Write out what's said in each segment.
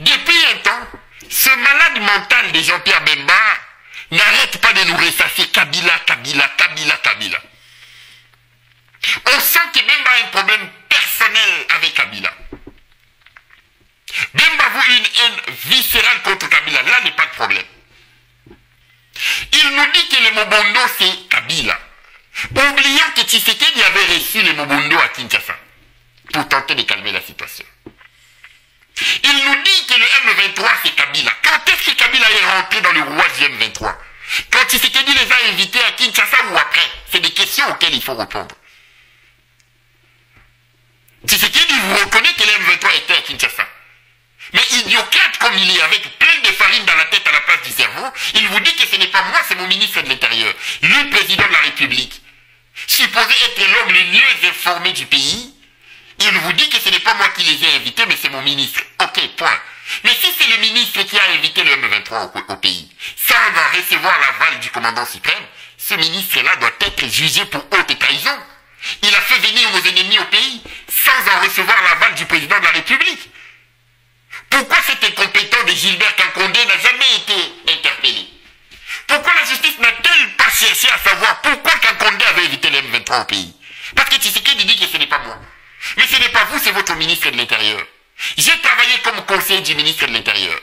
Depuis un temps, ce malade mental de Jean-Pierre Bemba n'arrête pas de nous ressasser Kabila, Kabila, Kabila, Kabila. On sent que Bemba a un problème personnel avec Kabila. Bemba voit une haine viscérale contre Kabila. Là n'est pas de problème. Il nous dit que le Mobondo c'est Kabila. Oubliant que Tshisekedi avait reçu le Mobondo à Kinshasa pour tenter de calmer la situation. Il nous dit que le M23 c'est Kabila. Quand est-ce que Kabila est rentré dans le rouage du M23? Quand Tshisekedi les a invités à Kinshasa ou après? C'est des questions auxquelles il faut répondre. Tshisekedi vous reconnaît que le M23 était à Kinshasa. Mais idiocrate comme il est, avec plein de farine dans la tête à la place du cerveau, il vous dit que ce n'est pas moi, c'est mon ministre de l'Intérieur, le président de la République, supposé être l'homme le mieux informé du pays. Il vous dit que ce n'est pas moi qui les ai invités, mais c'est mon ministre. Ok, point. Mais si c'est le ministre qui a invité le M23 au pays, sans en recevoir l'aval du commandant suprême, ce ministre-là doit être jugé pour haute trahison. Il a fait venir nos ennemis au pays, sans en recevoir l'aval du président de la République. Pourquoi cet incompétent de Gilbert Kankondé n'a jamais été interpellé? Pourquoi la justice n'a-t-elle pas cherché à savoir pourquoi Kankondé avait évité le M23 au pays? Parce que Tshisekedi dit que ce n'est pas moi. Mais ce n'est pas vous, c'est votre ministre de l'Intérieur. J'ai travaillé comme conseiller du ministre de l'Intérieur.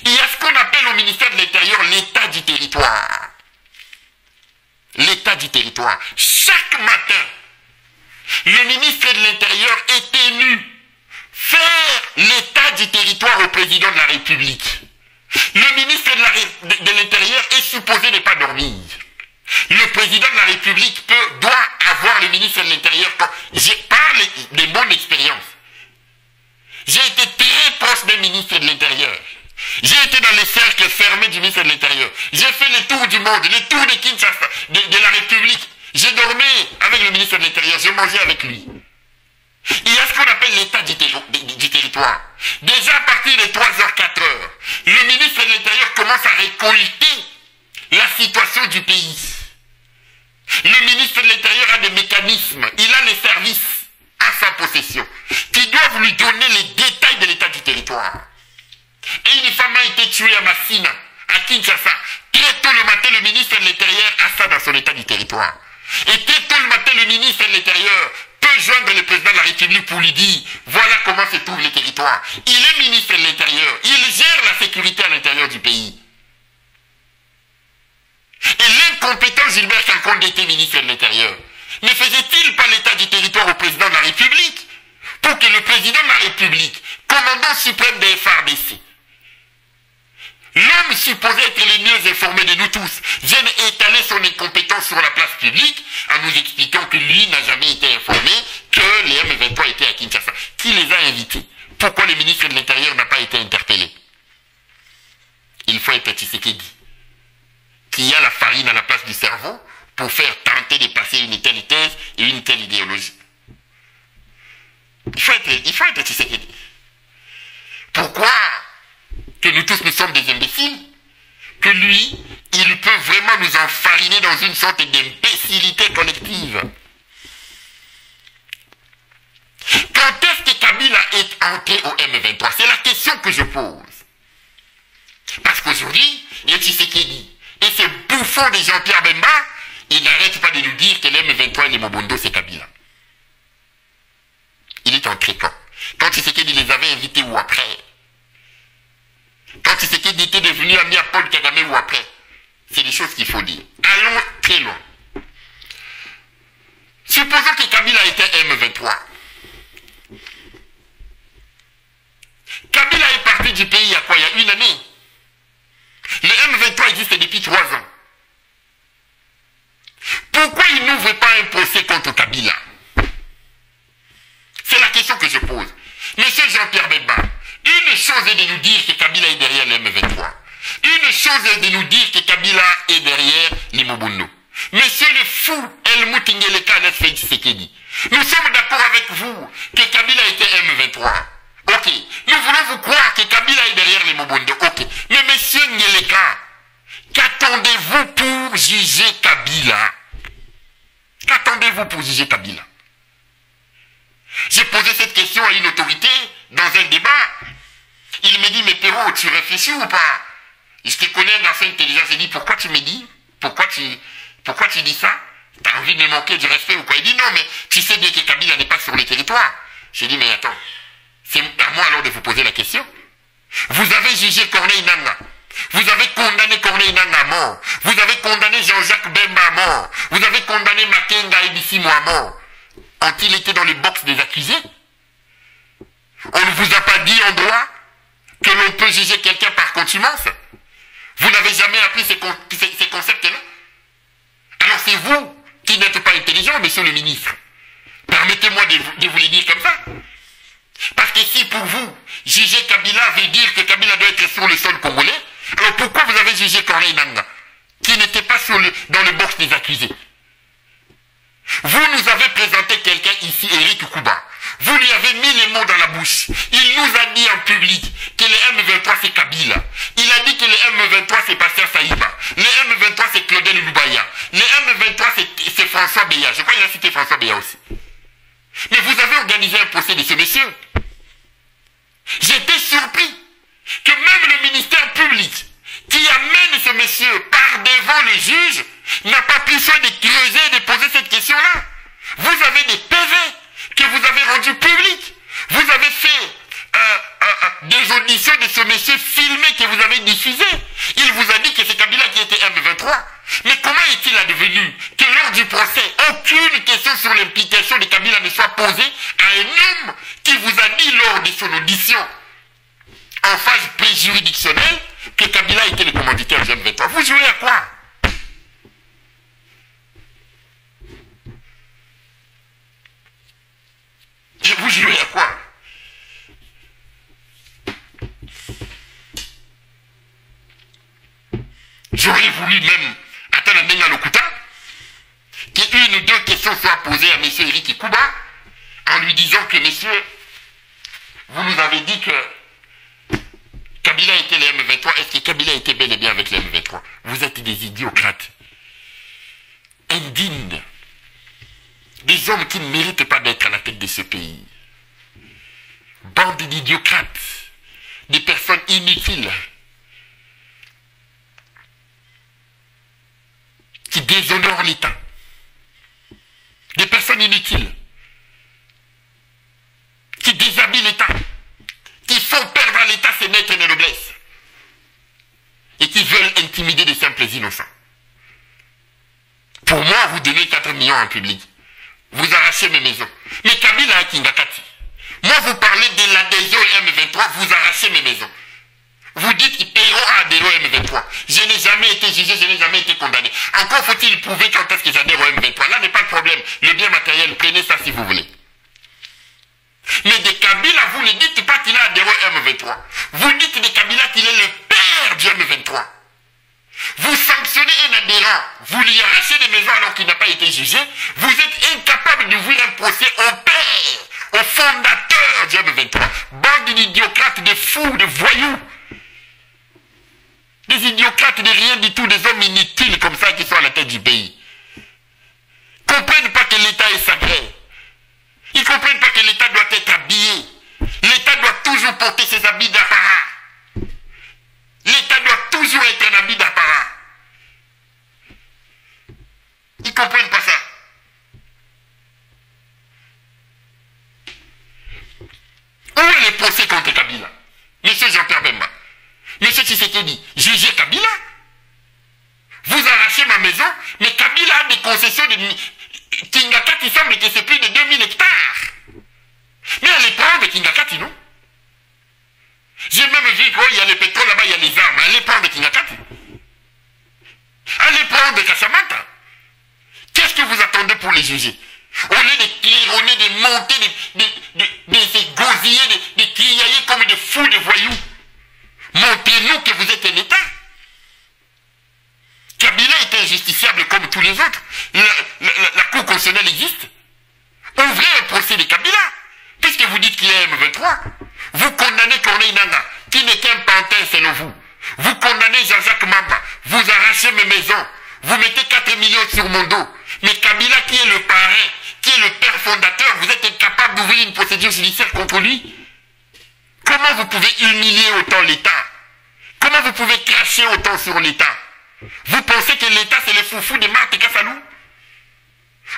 Il y a ce qu'on appelle au ministère de l'Intérieur l'état du territoire. L'état du territoire. Chaque matin, le ministre de l'Intérieur est tenu faire l'état du territoire au président de la République. Le ministre de l'Intérieur est supposé ne pas dormir. Le président de la République doit avoir le ministre de l'Intérieur. J'ai parlé de mon expérience. J'ai été très proche d'un ministre de l'Intérieur. J'ai été dans les cercles fermés du ministre de l'Intérieur. J'ai fait le tour du monde, le tour de Kinshasa, de la République. J'ai dormi avec le ministre de l'Intérieur, j'ai mangé avec lui. Il y a ce qu'on appelle l'état du territoire. Déjà à partir de 3h, 4h, le ministre de l'Intérieur commence à récolter la situation du pays. Le ministre de l'Intérieur a des mécanismes, il a les services à sa possession qui doivent lui donner les détails de l'état du territoire. Et une femme a été tuée à Massina, à Kinshasa. Très tôt le matin, le ministre de l'Intérieur a ça dans son état du territoire. Et très tôt le matin, le ministre de l'Intérieur peut joindre le président de la République pour lui dire voilà comment se trouvent les territoires. Il est ministre de l'Intérieur, il gère la sécurité à l'intérieur du pays. Et l'incompétent Gilbert Kankondé était ministre de l'Intérieur. Ne faisait-il pas l'état du territoire au président de la République pour que le président de la République, commandant suprême des FARDC, l'homme supposé être le mieux informé de nous tous, vienne étaler son incompétence sur la place publique en nous expliquant que lui n'a jamais été informé que les M23 étaient à Kinshasa. Qui les a invités? Pourquoi le ministre de l'Intérieur n'a pas été interpellé? Il faut être Tshisekedi, qui a la farine à la place du cerveau pour faire tenter de passer une telle thèse et une telle idéologie. Il faut être Tshisekedi. Pourquoi que nous tous nous sommes des imbéciles? Que lui, il peut vraiment nous enfariner dans une sorte d'imbécilité collective. Quand est-ce que Kabila est entré au M23? C'est la question que je pose. Parce qu'aujourd'hui, il y a Tshisekedi. Et ce bouffon de Jean-Pierre Bemba, il n'arrête pas de nous dire que le M23 et les Mobondo, c'est Kabila. Il est entré quand? Quand Tshisekedi les avait invités ou après? Quand Tshisekedi était devenu ami à Paul Kagame ou après? C'est des choses qu'il faut dire. Allons très loin. Supposons que Kabila était M23. Kabila est parti du pays il y a quoi? Il y a une année. Le M23 existe depuis 3 ans. Pourquoi il n'ouvre pas un procès contre Kabila? C'est la question que je pose. Monsieur Jean-Pierre Bemba, une chose est de nous dire que Kabila est derrière le M23. Une chose est de nous dire que Kabila est derrière les Mobondo. Monsieur le fou Helmut Ngeleka Nesfei Tshisekedi, nous sommes d'accord avec vous que Kabila était M23. Ok. Nous voulons vous croire que Kabila est derrière les Mobondo. Ok. Mais monsieur Ngeleka, qu'attendez-vous pour juger Kabila? Qu'attendez-vous pour juger Kabila? J'ai posé cette question à une autorité dans un débat. Il me dit, mais Perrault, tu réfléchis ou pas? Je te connais un garçon intelligent. J'ai dit, pourquoi tu me dis? Pourquoi tu dis ça? T'as envie de me manquer du respect ou quoi? Il dit, non, mais tu sais bien que Kabila n'est pas sur le territoire. J'ai dit, mais attends, c'est à moi alors de vous poser la question. Vous avez jugé Corneille Nangaa. Vous avez condamné Corneille Nangaa à mort. Vous avez condamné Jean-Jacques Bemba à mort. Vous avez condamné Makenga Ebissimo à mort. Ont-ils été dans le box des accusés? On ne vous a pas dit en droit que l'on peut juger quelqu'un par contumace? Vous n'avez jamais appris ces concepts-là? Alors c'est vous qui n'êtes pas intelligent, monsieur le ministre. Permettez-moi de vous le dire comme ça. Parce que si pour vous, juger Kabila veut dire que Kabila doit être sur le sol congolais, alors pourquoi vous avez jugé Corneille Nangaa, qui n'était pas dans le box des accusés? Vous nous avez présenté quelqu'un ici, Éric Kouba. Vous lui avez mis les mots dans la bouche. Il nous a dit en public que les M23 c'est Kabila. Il a dit que les M23 c'est Pasteur Saïba. Les M23 c'est Claudel Loubaya. Les M23 c'est François Béa. Je crois qu'il a cité François Béa aussi. Mais vous avez organisé un procès de ce monsieur. J'étais surpris que même le ministère public qui amène ce monsieur par devant le juge n'a pas pu soin de creuser et de poser cette question-là. Vous avez des PV que vous avez rendus publics. Vous avez fait des auditions de ce monsieur filmé que vous avez diffusé. Il vous a dit que c'est Kabila qui était M23. Mais comment est-il advenu que lors du procès, aucune question sur l'implication de Kabila ne soit posée à un homme qui vous a dit lors de son audition en phase préjuridictionnelle que Kabila était le commanditaire du M23? Vous jouez à quoi? Vous jouez à quoi? J'aurais voulu même attendre Ndenga Lokuta qu'une ou deux questions soient posées à M. Éric Kouba en lui disant que monsieur, vous nous avez dit que Kabila était les M23. Est-ce que Kabila était bel et bien avec les M23? Vous êtes des idiocrates, indignes, des hommes qui ne méritent pas d'être à la tête de ce pays. Bande d'idiocrates, des personnes inutiles, qui déshonorent l'État. Des personnes inutiles, qui déshabillent l'État, qui font perdre à l'État ses lettres de noblesse, et qui veulent intimider des simples innocents. Pour moi, vous donnez 4 millions en public. Vous arrachez mes maisons. Mais Kabila Kingakati, moi vous parlez de l'adhésion M23, vous arrachez mes maisons. Vous dites qu'ils paieront à adhérer au M23. Je n'ai jamais été jugé, je n'ai jamais été condamné. Encore faut-il prouver quand est-ce que j'adhère au M23. Là n'est pas le problème. Le bien matériel, prenez ça si vous voulez. Mais de Kabila, vous ne dites pas qu'il a adhéré au M23. Vous dites de Kabila qu'il est le père du M23. Vous sanctionnez un adhérent, vous lui arrachez des maisons alors qu'il n'a pas été jugé. Vous êtes incapable d'ouvrir un procès au père, au fondateur du M23. Bande d'idiocrates, de fous, de voyous. Des idiocrates de rien du tout, des hommes inutiles comme ça qui sont à la tête du pays. Ils ne comprennent pas que l'État est sacré. Ils ne comprennent pas que l'État doit être habillé. L'État doit toujours porter ses habits d'apparat. L'État doit toujours être un habit d'apparat. Ils ne comprennent pas ça. Où est le procès contre Kabila? Monsieur Jean-Pierre Bemba, Monsieur Tshisekedi, jugez Kabila. Vous arrachez ma maison, mais Kabila a des concessions de Kingakati, il semble que c'est plus de 2000 hectares. Mais elle les prend de Kingakati, non? J'ai même vu qu'il y a le pétrole là-bas, il y a les armes. Allez prendre Kingakati. Allez prendre Kassamata. Qu'est-ce que vous attendez pour les juger? Au lieu de claironner, de monter, de se gosiller, de criailler comme des fous, des voyous. Montrez-nous que vous êtes un État. Kabila est injusticiable comme tous les autres. La Cour constitutionnelle existe. Ouvrez un procès de Kabila. Puisque vous dites qu'il est M23. Vous condamnez Corneille Nangaa, qui n'est qu'un pantin selon vous. Vous condamnez Jean-Jacques Mamba. Vous arrachez mes maisons. Vous mettez 4 millions sur mon dos. Mais Kabila, qui est le parrain, qui est le père fondateur, vous êtes incapable d'ouvrir une procédure judiciaire contre lui. Comment Comment vous pouvez humilier autant l'État? Comment vous pouvez cracher autant sur l'État? Vous pensez que l'État c'est le foufou de Marthe Kassalou?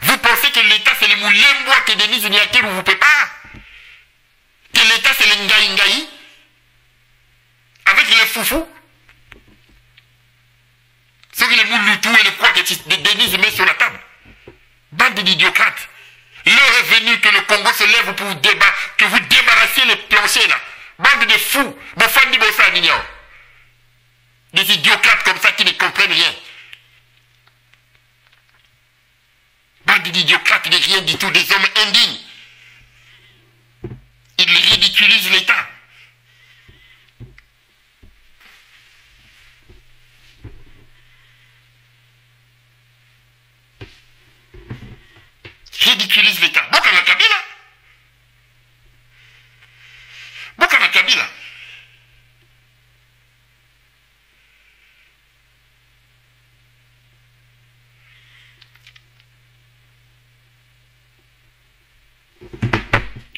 Vous pensez que l'État c'est le Moulembois que Denise Niaké vous peut pas? Que l'État c'est le Ngaï avec le foufou? C'est que le Mouloutou et le quoi que Denise met sur la table. Bande d'idiocrates. L'heure est venue que le Congo se lève pour vous que vous débarrassiez les planchers là. Bande de fous. Des idiocrates comme ça qui ne comprennent rien. Bande d'idiocrates, de rien du tout, des hommes indignes. Ils ridiculisent l'État. Ridiculise l'État. Bokana Kabila. Bokana Kabila.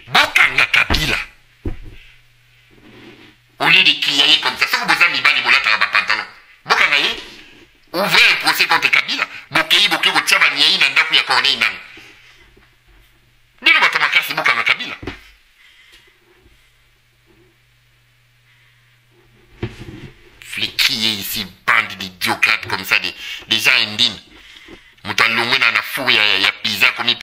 Bokana Kabila. Au lieu de crier comme ça, ça vous avez mis Bola Taraba pantalon. Bokana ye. Ouvrez un procès contre Kabila. Bokei Bokei Botsaba Niaï Nanda Kuya Corneille Nang. Dino Batamakasi Bokana Kabila. Les crier ici, bande d'idiocrates comme ça, des gens indignes. Moutalongwe na four ya pizza comme